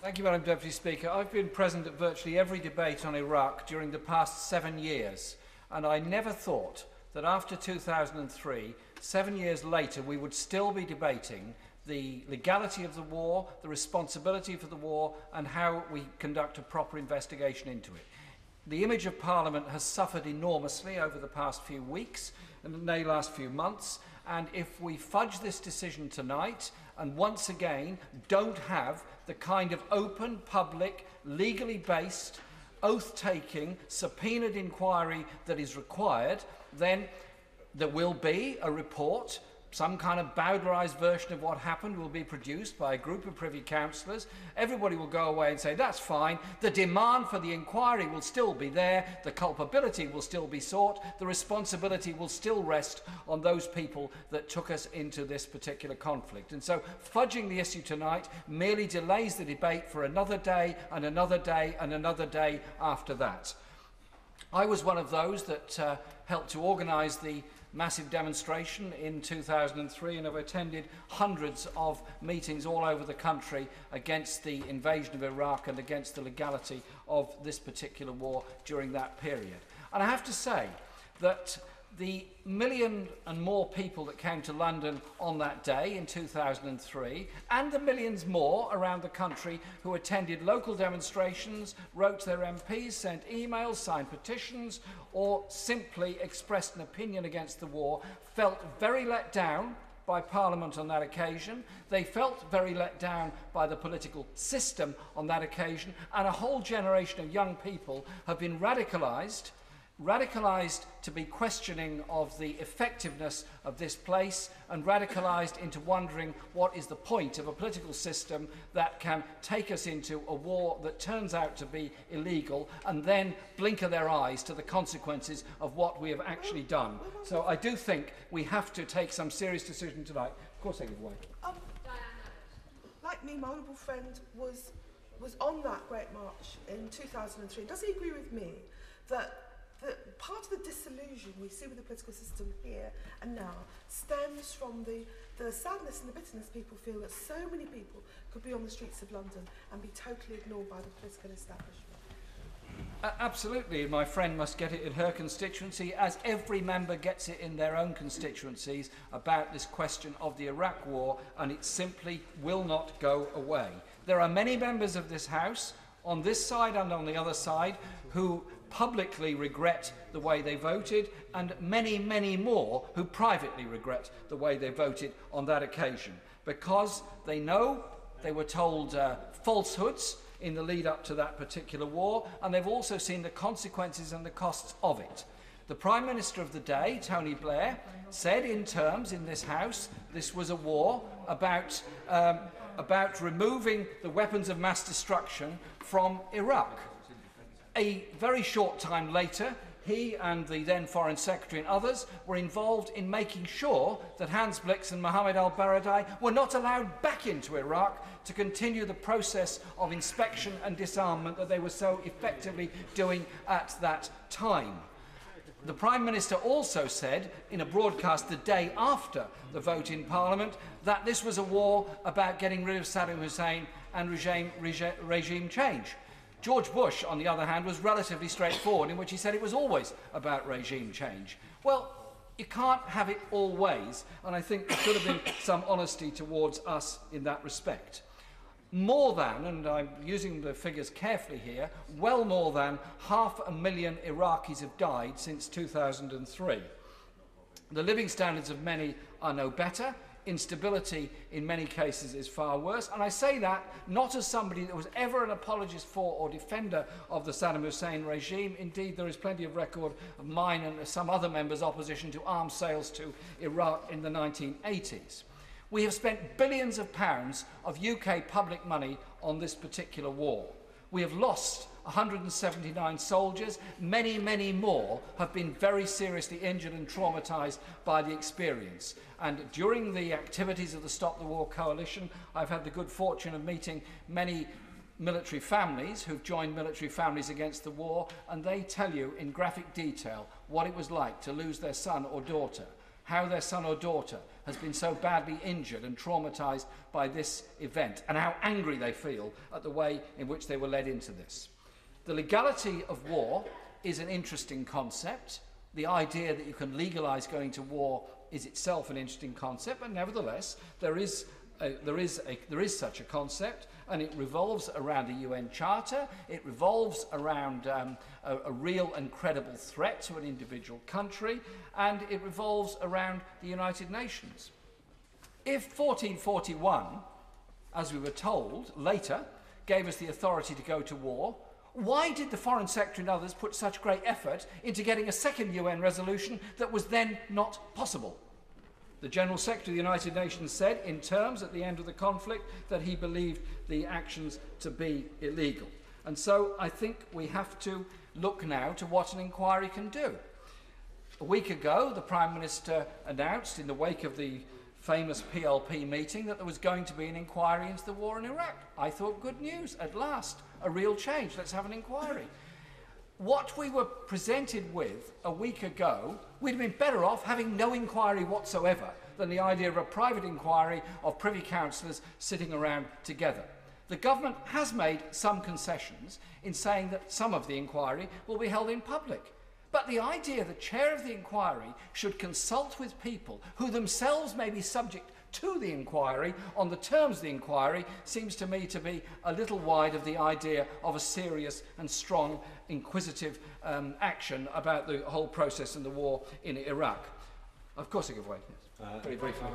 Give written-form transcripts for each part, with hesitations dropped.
Thank you, Madam Deputy Speaker. I've been present at virtually every debate on Iraq during the past 7 years, and I never thought that after 2003, 7 years later, we would still be debating the legality of the war, the responsibility for the war, and how we conduct a proper investigation into it. The image of Parliament has suffered enormously over the past few weeks and the last few months, and if we fudge this decision tonight and once again don't have the kind of open, public, legally based, oath-taking, subpoenaed inquiry that is required, then there will be a report. Some kind of bowdlerised version of what happened will be produced by a group of Privy Councillors. Everybody will go away and say, that's fine. The demand for the inquiry will still be there. The culpability will still be sought. The responsibility will still rest on those people that took us into this particular conflict. And so fudging the issue tonight merely delays the debate for another day and another day and another day after that. I was one of those that helped to organise the massive demonstration in 2003, and have attended hundreds of meetings all over the country against the invasion of Iraq and against the legality of this particular war during that period. And I have to say that the million and more people that came to London on that day in 2003, and the millions more around the country who attended local demonstrations, wrote to their MPs, sent emails, signed petitions, or simply expressed an opinion against the war, felt very let down by Parliament on that occasion. They felt very let down by the political system on that occasion, and a whole generation of young people have been radicalised to be questioning of the effectiveness of this place, and radicalised into wondering what is the point of a political system that can take us into a war that turns out to be illegal and then blinker their eyes to the consequences of what we have actually done. So I do think we have to take some serious decision tonight. Of course, I give way. Like me, my honourable friend was on that great march in 2003. Does he agree with me that part of the disillusion we see with the political system here and now stems from the sadness and the bitterness people feel that so many people could be on the streets of London and be totally ignored by the political establishment? Absolutely. My friend must get it in her constituency, as every member gets it in their own constituencies, about this question of the Iraq war, and it simply will not go away. There are many members of this House, on this side and on the other side, who publicly regret the way they voted, and many, many more who privately regret the way they voted on that occasion, because they know they were told falsehoods in the lead up to that particular war, and they've also seen the consequences and the costs of it. The Prime Minister of the day, Tony Blair, said in terms in this House this was a war about removing the weapons of mass destruction from Iraq. A very short time later, he and the then Foreign Secretary and others were involved in making sure that Hans Blix and Mohammed al-Baradei were not allowed back into Iraq to continue the process of inspection and disarmament that they were so effectively doing at that time. The Prime Minister also said in a broadcast the day after the vote in Parliament that this was a war about getting rid of Saddam Hussein and regime change. George Bush, on the other hand, was relatively straightforward, in which he said it was always about regime change. Well, you can't have it all ways, and I think there should have been some honesty towards us in that respect. More than, and I'm using the figures carefully here, well more than 500,000 Iraqis have died since 2003. The living standards of many are no better. Instability in many cases is far worse, and I say that not as somebody that was ever an apologist for or defender of the Saddam Hussein regime. Indeed, there is plenty of record of mine and some other members' opposition to arms sales to Iraq in the 1980s. We have spent billions of pounds of UK public money on this particular war. We have lost 179 soldiers. Many, many more have been very seriously injured and traumatised by the experience. And during the activities of the Stop the War Coalition, I've had the good fortune of meeting many military families who've joined military families against the war, and they tell you in graphic detail what it was like to lose their son or daughter, how their son or daughter has been so badly injured and traumatised by this event, and how angry they feel at the way in which they were led into this. The legality of war is an interesting concept. The idea that you can legalise going to war is itself an interesting concept, but nevertheless there is such a concept, and it revolves around a UN Charter. It revolves around a real and credible threat to an individual country, and it revolves around the United Nations. If 1441, as we were told later, gave us the authority to go to war, why did the Foreign Secretary and others put such great effort into getting a second UN resolution that was then not possible? The General Secretary of the United Nations said in terms at the end of the conflict that he believed the actions to be illegal. And so I think we have to look now to what an inquiry can do. A week ago, the Prime Minister announced in the wake of the famous PLP meeting that there was going to be an inquiry into the war in Iraq. I thought, good news, at last, a real change, let's have an inquiry. What we were presented with a week ago, we'd have been better off having no inquiry whatsoever than the idea of a private inquiry of Privy Councillors sitting around together. The government has made some concessions in saying that some of the inquiry will be held in public. But the idea the chair of the inquiry should consult with people who themselves may be subject to the inquiry on the terms of the inquiry seems to me to be a little wide of the idea of a serious and strong inquisitive action about the whole process and the war in Iraq. Of course I give way. Yes. Very briefly.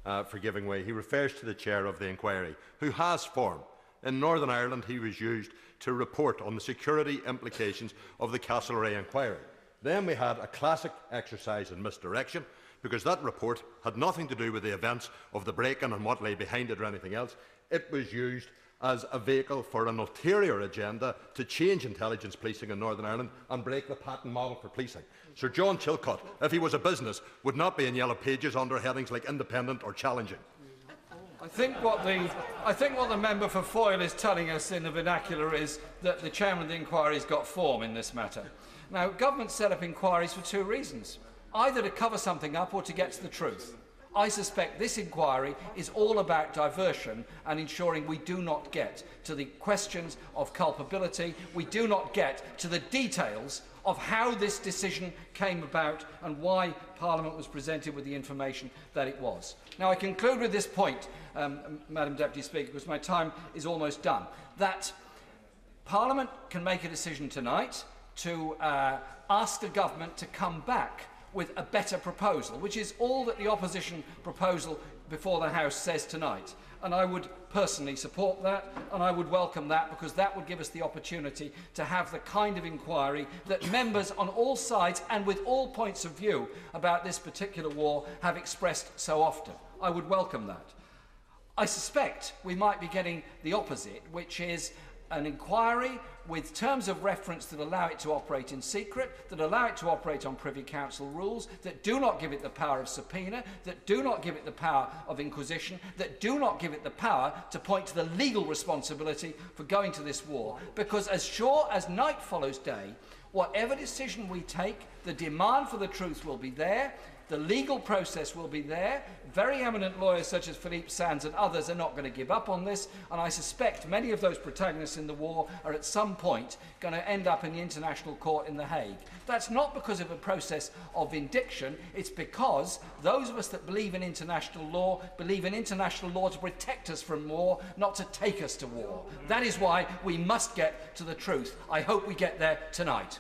For giving way. He refers to the chair of the inquiry, who has formed. In Northern Ireland, he was used to report on the security implications of the Castlereagh inquiry. Then we had a classic exercise in misdirection, because that report had nothing to do with the events of the break-in and what lay behind it or anything else. It was used as a vehicle for an ulterior agenda to change intelligence policing in Northern Ireland and break the pattern model for policing. Sir John Chilcot, if he was a business, would not be in yellow pages under headings like independent or challenging. I think what the member for Foyle is telling us in the vernacular is that the chairman of the inquiry has got form in this matter. Now, government set up inquiries for two reasons: either to cover something up or to get to the truth. I suspect this inquiry is all about diversion and ensuring we do not get to the questions of culpability, we do not get to the details of how this decision came about and why Parliament was presented with the information that it was. Now, I conclude with this point, Madam Deputy Speaker, because my time is almost done, that Parliament can make a decision tonight to ask the government to come back with a better proposal, which is all that the opposition proposal before the House says tonight. And I would personally support that, and I would welcome that, because that would give us the opportunity to have the kind of inquiry that members on all sides and with all points of view about this particular war have expressed so often. I would welcome that. I suspect we might be getting the opposite, which is an inquiry with terms of reference that allow it to operate in secret, that allow it to operate on Privy Council rules, that do not give it the power of subpoena, that do not give it the power of inquisition, that do not give it the power to point to the legal responsibility for going to this war. Because as sure as night follows day, whatever decision we take, the demand for the truth will be there, the legal process will be there. Very eminent lawyers such as Philippe Sands and others are not going to give up on this, and I suspect many of those protagonists in the war are at some point going to end up in the International Court in The Hague. That's not because of a process of vindication, it's because those of us that believe in international law to protect us from war, not to take us to war. That is why we must get to the truth. I hope we get there tonight.